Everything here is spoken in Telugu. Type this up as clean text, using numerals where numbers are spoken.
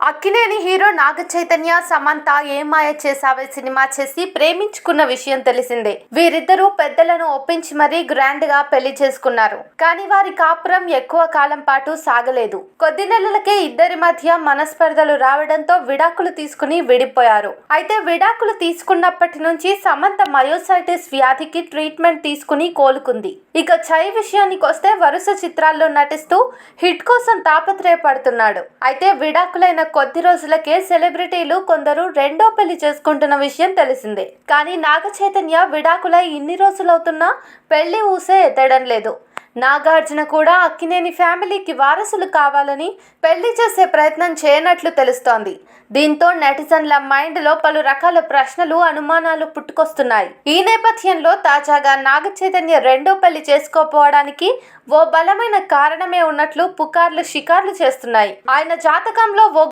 అక్కినేని హీరో నాగ చైతన్య సమంత ఏం మాయ చేసావే సినిమా చేసి ప్రేమించుకున్న విషయం తెలిసిందే. వీరిద్దరూ పెద్దలను ఒప్పించి మరీ గ్రాండ్ గా పెళ్లి చేసుకున్నారు. కానీ వారి కాపురం ఎక్కువ కాలం పాటు సాగలేదు. కొద్ది నెలలకే ఇద్దరి మధ్య మనస్పర్ధలు రావడంతో విడాకులు తీసుకుని విడిపోయారు. అయితే విడాకులు తీసుకున్నప్పటి నుంచి సమంత మయోసైటిస్ వ్యాధికి ట్రీట్మెంట్ తీసుకుని కోలుకుంది. ఇక చై విషయానికి వస్తే వరుస చిత్రాల్లో నటిస్తూ హిట్ కోసం తాపత్రయపడుతున్నాడు. అయితే విడాకులైన కొద్ది రోజులకే సెలబ్రిటీలు కొందరు రెండో పెళ్లి చేసుకుంటున్న విషయం తెలిసిందే. కానీ నాగ చైతన్య విడాకులై ఇన్ని రోజులవుతున్నా పెళ్లి ఊసే ఎత్తడం లేదు. నాగార్జున కూడా అక్కినేని ఫ్యామిలీకి వారసులు కావాలని పెళ్లి చేసే ప్రయత్నం చేయనట్లు తెలుస్తోంది. దీంతో నెటిజన్ల మైండ్లో పలు రకాల ప్రశ్నలు, అనుమానాలు పుట్టుకొస్తున్నాయి. ఈ నేపథ్యంలో తాజాగా నాగ చైతన్య రెండో పెళ్లి చేసుకోపోవడానికి ఓ బలమైన కారణమే ఉన్నట్లు పుకార్లు షికార్లు చేస్తున్నాయి. ఆయన జాతకంలో ఓ